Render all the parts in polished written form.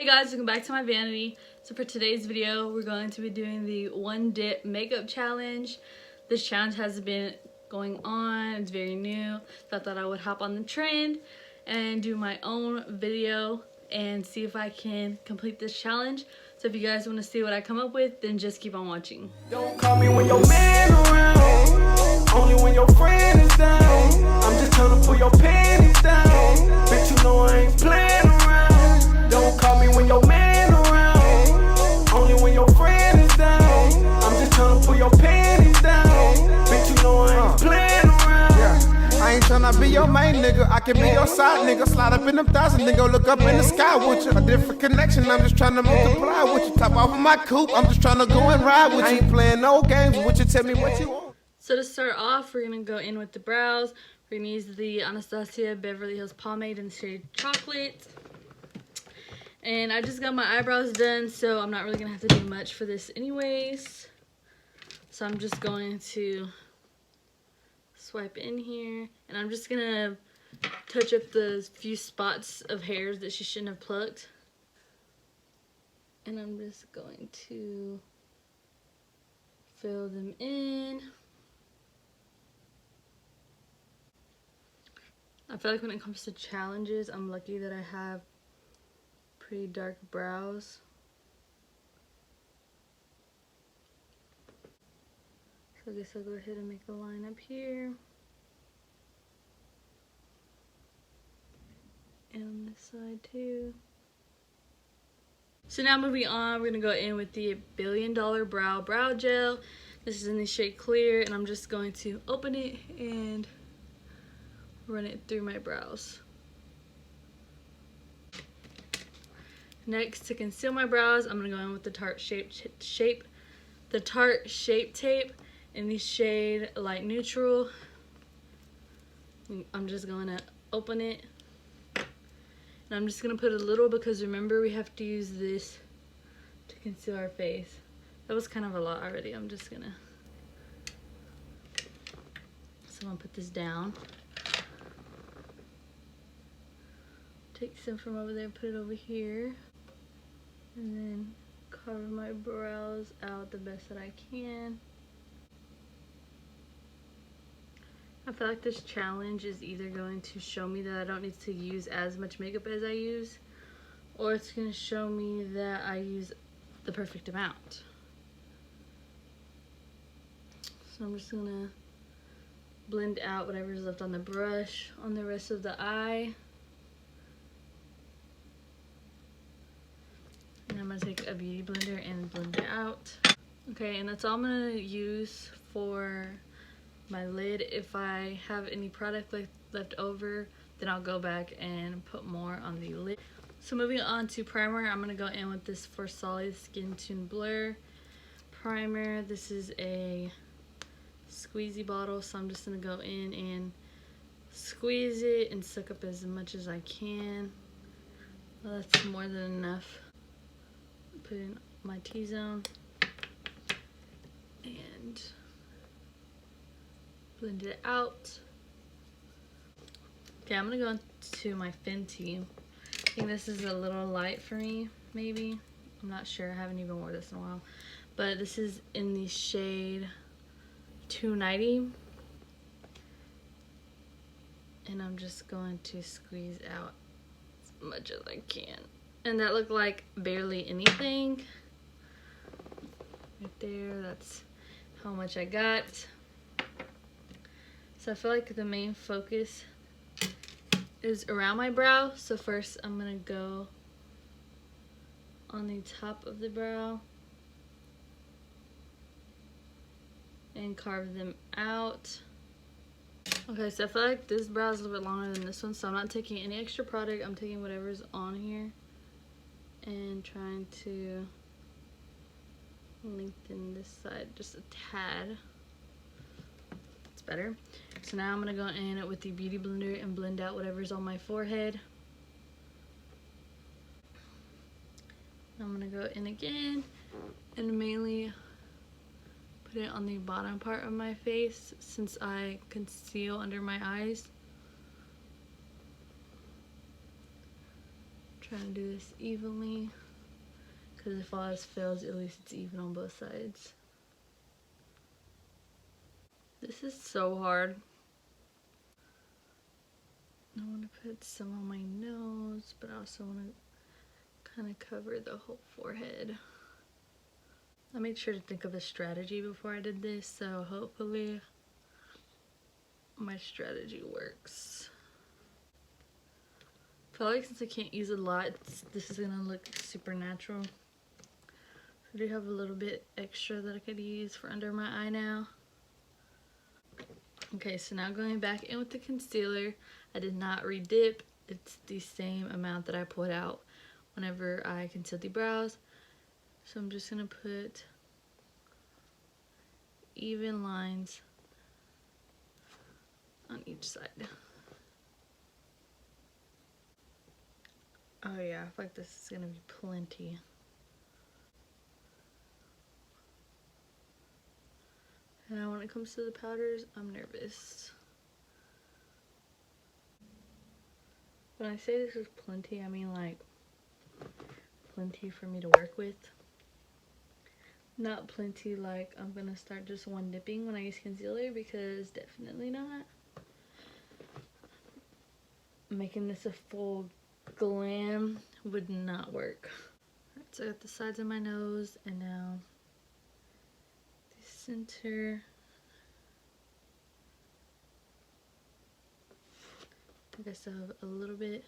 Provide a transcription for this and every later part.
Hey guys, welcome back to my vanity. So for today's video, we're going to be doing the one dip makeup challenge. This challenge has been going on, it's very new, so I thought I would hop on the trend and do my own video and see if I can complete this challenge. So if you guys want to see what I come up with, then just keep on watching. Don't call me when your man around, only when your friend is down. I'm just trying to pull your panties down. Bitch, you know I ain't playing around. Don't call me when your man around, only when your friend is down. I'm just trying to pull your panties down. Bitch, you know I ain't playing around. Yeah, I ain't tryna be your main nigga, I can be your side nigga. Slide up in them thousand, then go look up in the sky with you. A different connection, I'm just trying to multiply with you. Top off of my coupe, I'm just trying to go and ride with you. I ain't playing no games with you, tell me what you want. So to start off, we're going to go in with the brows. We're going to use the Anastasia Beverly Hills Pomade in the shade Chocolate. And I just got my eyebrows done, so I'm not really going to have to do much for this anyways. So I'm just going to swipe in here, and I'm just going to touch up the few spots of hairs that she shouldn't have plucked. And I'm just going to fill them in. I feel like when it comes to challenges, I'm lucky that I have pretty dark brows. So I guess I'll go ahead and make a line up here. And on this side too. So now moving on, we're going to go in with the $1 Billion Brow Gel. This is in the shade Clear, and I'm just going to open it and run it through my brows. Next, to conceal my brows, I'm going to go in with the Tarte Shape Tape in the shade Light Neutral. I'm just going to open it. And I'm just going to put a little, because remember we have to use this to conceal our face. That was kind of a lot already. I'm just going to... So I'm going to put this down. Take some from over there, put it over here. And then cover my brows out the best that I can. I feel like this challenge is either going to show me that I don't need to use as much makeup as I use, or it's going to show me that I use the perfect amount. So I'm just going to blend out whatever's left on the brush on the rest of the eye. And I'm going to take a beauty blender and blend it out. Okay, and that's all I'm going to use for my lid. If I have any product left over, then I'll go back and put more on the lid. So moving on to primer, I'm going to go in with this For Solid Skin Tune Blur primer. This is a squeezy bottle, so I'm just going to go in and squeeze it and suck up as much as I can. Well, that's more than enough. Put in my T-zone and blend it out. Okay, I'm gonna go into my Fenty. I think this is a little light for me, maybe. I'm not sure, I haven't even worn this in a while. But this is in the shade 290. And I'm just going to squeeze out as much as I can. And that looked like barely anything. Right there, that's how much I got. So I feel like the main focus is around my brow. So first I'm gonna go on the top of the brow and carve them out. Okay, so I feel like this brow is a little bit longer than this one, so I'm not taking any extra product. I'm taking whatever's on here and trying to lengthen this side just a tad. It's better. So now I'm going to go in with the beauty blender and blend out whatever's on my forehead. I'm going to go in again and mainly put it on the bottom part of my face since I conceal under my eyes. Trying to do this evenly, because if all else fails, at least it's even on both sides. This is so hard. I want to put some on my nose, but I also want to kind of cover the whole forehead. I made sure to think of a strategy before I did this, so hopefully my strategy works. I feel like since I can't use a lot, this is gonna look super natural. I do have a little bit extra that I could use for under my eye now. Okay, so now going back in with the concealer. I did not re-dip. It's the same amount that I pulled out whenever I concealed the brows. So I'm just gonna put even lines on each side. Oh yeah, I feel like this is gonna be plenty. And now when it comes to the powders, I'm nervous. When I say this is plenty, I mean like plenty for me to work with. Not plenty like I'm gonna start just one dipping when I use concealer, because definitely not. Making this a full glam would not work. Alright, so I got the sides of my nose and now the center. I guess I have a little bit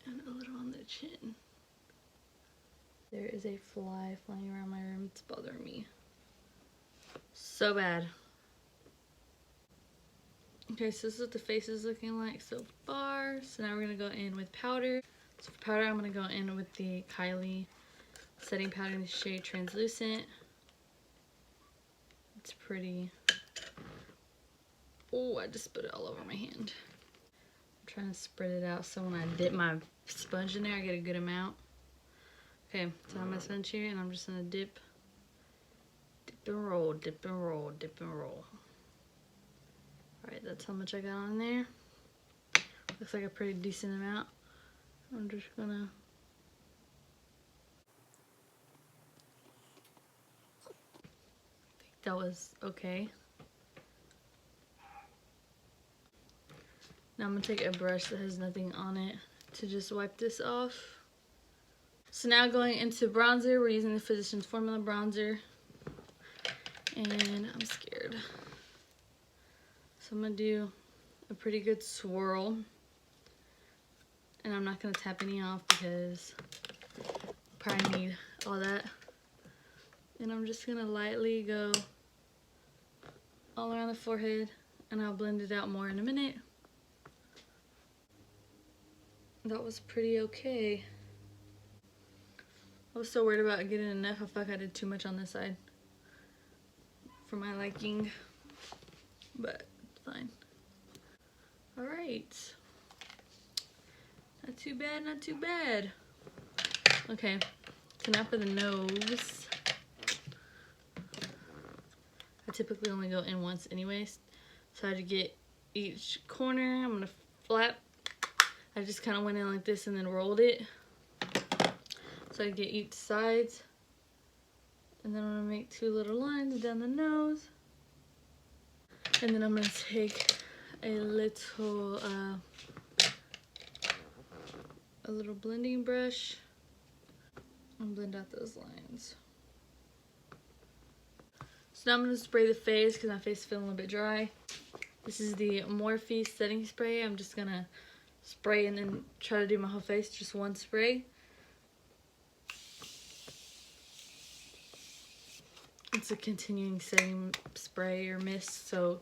and a little on the chin. There is a fly flying around my room. It's bothering me so bad. Okay, so this is what the face is looking like so far. So now we're gonna go in with powder. So for powder, I'm gonna go in with the Kylie setting powder in the shade Translucent. It's pretty. Oh, I just spit it all over my hand. I'm trying to spread it out so when I dip my sponge in there, I get a good amount. Okay, so I have my sponge here, and I'm just gonna dip and roll, dip and roll, dip and roll. Alright, that's how much I got on there. Looks like a pretty decent amount. I'm just gonna that was okay. Now I'm gonna take a brush that has nothing on it to just wipe this off. So now going into bronzer, we're using the Physicians Formula bronzer. And I'm scared. So I'm gonna do a pretty good swirl. And I'm not gonna tap any off because I probably need all that. And I'm just gonna lightly go all around the forehead, and I'll blend it out more in a minute. That was pretty okay. I was so worried about getting enough. I feel like I did too much on this side for my liking, but it's fine. Alright. Not too bad, not too bad. Okay, so now for the nose. I typically only go in once anyways. So I had to get each corner. I'm gonna flap. I just kind of went in like this and then rolled it. So I get each sides. And then I'm gonna make two little lines down the nose. And then I'm gonna take a little blending brush and blend out those lines. So now I'm gonna spray the face because my face is feeling a little bit dry. This is the Morphe setting spray. I'm just gonna spray and then try to do my whole face, just one spray. It's a continuing setting spray or mist. So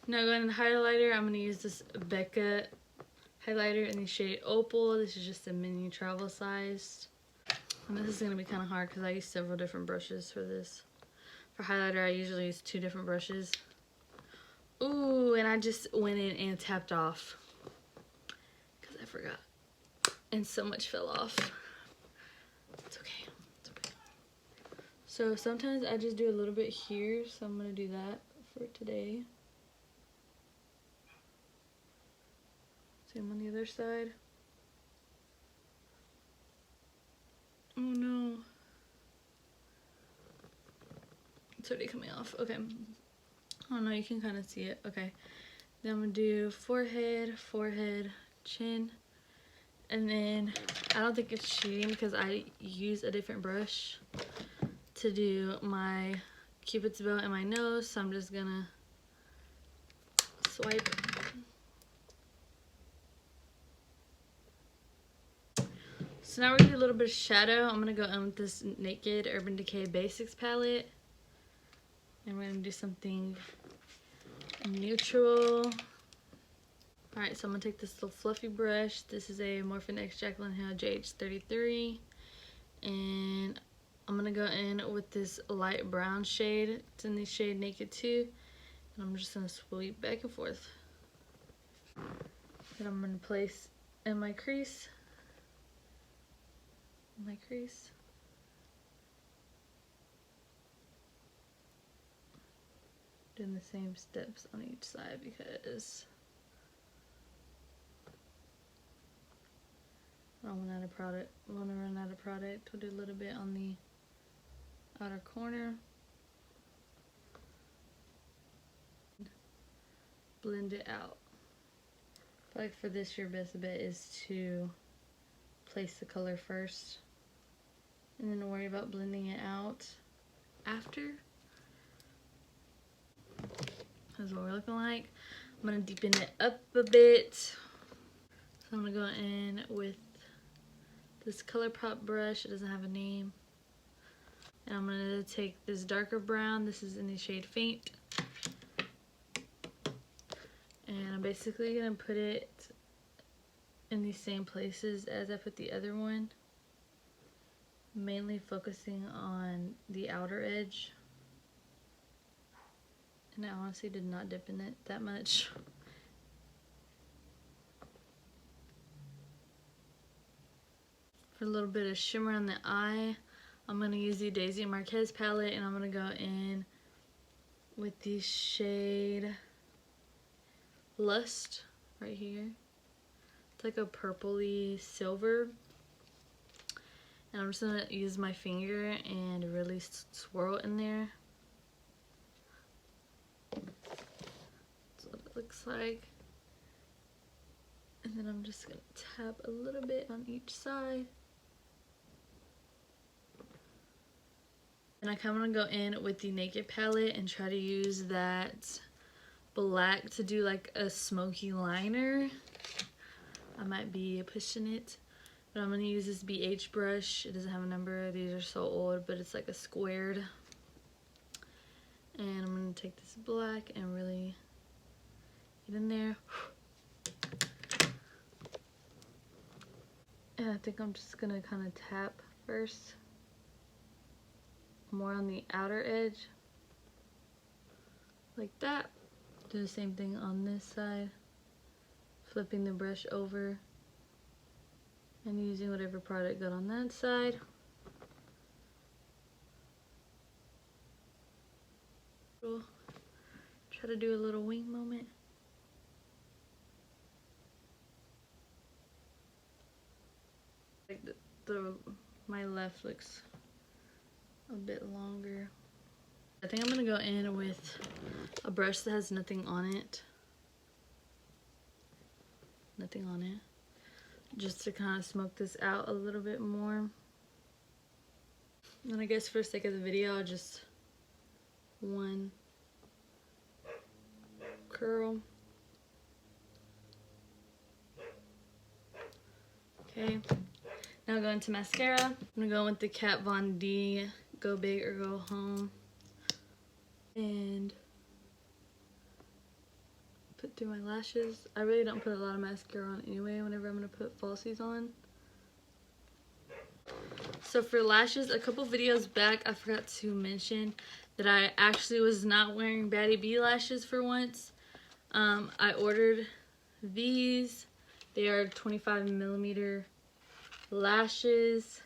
now going in the highlighter, I'm gonna use this Becca highlighter in the shade Opal. This is just a mini travel size. And this is gonna be kind of hard because I use several different brushes for this. For highlighter, I usually use 2 different brushes. Ooh, and I just went in and tapped off because I forgot. And so much fell off. It's okay. It's okay. So sometimes I just do a little bit here, so I'm going to do that for today. Same on the other side. Oh no. It's already coming off. Okay. Oh no, you can kind of see it. Okay. Then I'm gonna do forehead, forehead, chin. And then I don't think it's cheating because I use a different brush to do my Cupid's bow and my nose. So I'm just gonna swipe. So now we're gonna do a little bit of shadow. I'm gonna go in with this Naked Urban Decay Basics palette. And we're gonna do something neutral. Alright, so I'm gonna take this little fluffy brush. This is a Morphin X Jaclyn Hill JH33. And I'm gonna go in with this light brown shade. It's in the shade Naked 2. And I'm just gonna sweep back and forth. Then I'm gonna place in my crease. My crease. Doing the same steps on each side because I don't run out of product. We'll do a little bit on the outer corner. Blend it out. I feel like for this, your best bet is to place the color first and then worry about blending it out after. That's what we're looking like. I'm gonna deepen it up a bit. So I'm gonna go in with this ColourPop brush. It doesn't have a name. And I'm gonna take this darker brown. This is in the shade Faint. And I'm basically gonna put it in the same places as I put the other one. Mainly focusing on the outer edge. And I honestly did not dip in it that much. For a little bit of shimmer on the eye, I'm going to use the Daisy Marquez palette, and I'm going to go in with the shade Lust right here. It's like a purpley silver. And I'm just going to use my finger and really swirl in there. That's what it looks like. And then I'm just going to tap a little bit on each side. And I kind of want to go in with the Naked palette and try to use that black to do like a smoky liner. I might be pushing it. But I'm going to use this BH brush. It doesn't have a number. These are so old, but it's like a squared. And I'm going to take this black and really get in there. And I think I'm just going to kind of tap first. More on the outer edge. Like that. Do the same thing on this side. Flipping the brush over. And using whatever product got on that side. Try to do a little wing moment. Like my left looks a bit longer. I think I'm gonna go in with a brush that has nothing on it. Nothing on it. Just to kind of smoke this out a little bit more. And I guess for the sake of the video, I'll just one curl. Okay. Now go into mascara. I'm gonna go with the Kat Von D Go Big or Go Home. And put through my lashes. I really don't put a lot of mascara on anyway whenever I'm gonna put falsies on. So for lashes, a couple videos back I forgot to mention that I actually was not wearing Baddie B lashes for once. I ordered these. They are 25mm lashes.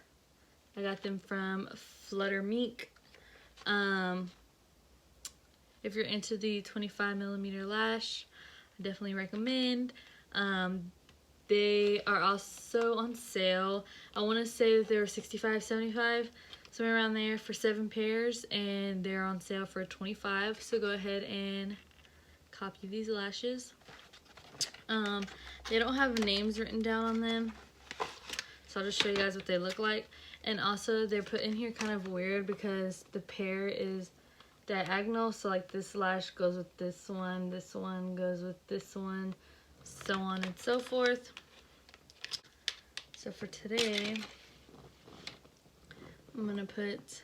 I got them from Flutter Meek. If you're into the 25mm lash, I definitely recommend. they are also on sale. I want to say that they were $65.75, somewhere around there, for 7 pairs, and they're on sale for $25. So go ahead and copy these lashes. They don't have names written down on them, so I'll just show you guys what they look like. And also they're put in here kind of weird because the pair is diagonal, so like this lash goes with this one goes with this one, so on and so forth. So for today, I'm gonna put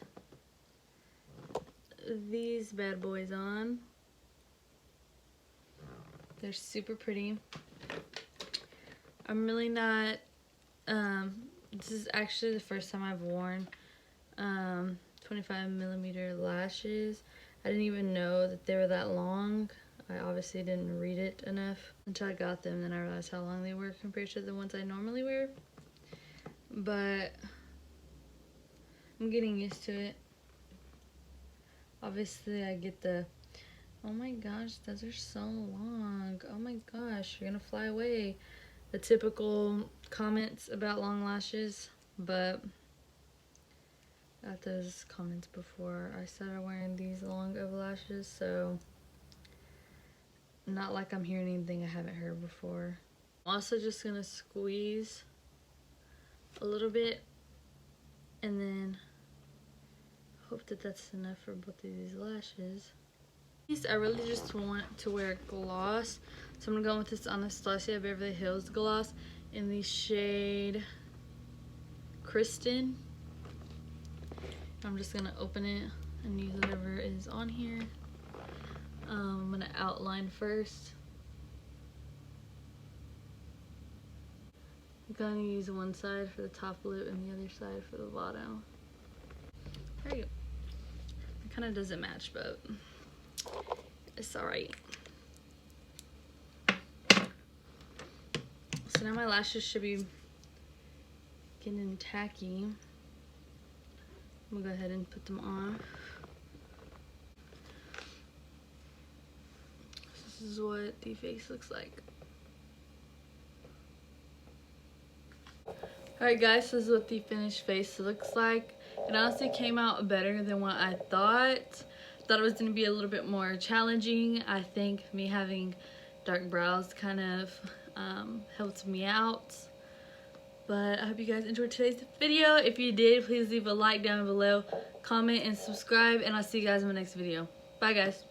these bad boys on. They're super pretty. I'm really not, this is actually the first time I've worn 25mm lashes. I didn't even know that they were that long. I obviously didn't read it enough until I got them, then I realized how long they were compared to the ones I normally wear. But I'm getting used to it. Obviously I get the, oh my gosh, those are so long, oh my gosh, you're gonna fly away, the typical comments about long lashes. But I got those comments before I started wearing these long of lashes, so not like I'm hearing anything I haven't heard before. I'm also just gonna squeeze a little bit and then hope that that's enough for both of these lashes. I really just want to wear gloss, so I'm gonna go with this Anastasia Beverly Hills gloss in the shade Kristen. I'm just gonna open it and use whatever is on here. I'm gonna outline first. I'm gonna use one side for the top lip and the other side for the bottom. There you go. It kind of doesn't match, but it's alright. So now my lashes should be getting tacky. I'm gonna go ahead and put them on. This is what the face looks like. Alright guys, this is what the finished face looks like. It honestly came out better than what I thought. Thought it was going to be a little bit more challenging. I think me having dark brows kind of helped me out. But I hope you guys enjoyed today's video. If you did, please leave a like down below, comment, and subscribe. And I'll see you guys in my next video. Bye guys.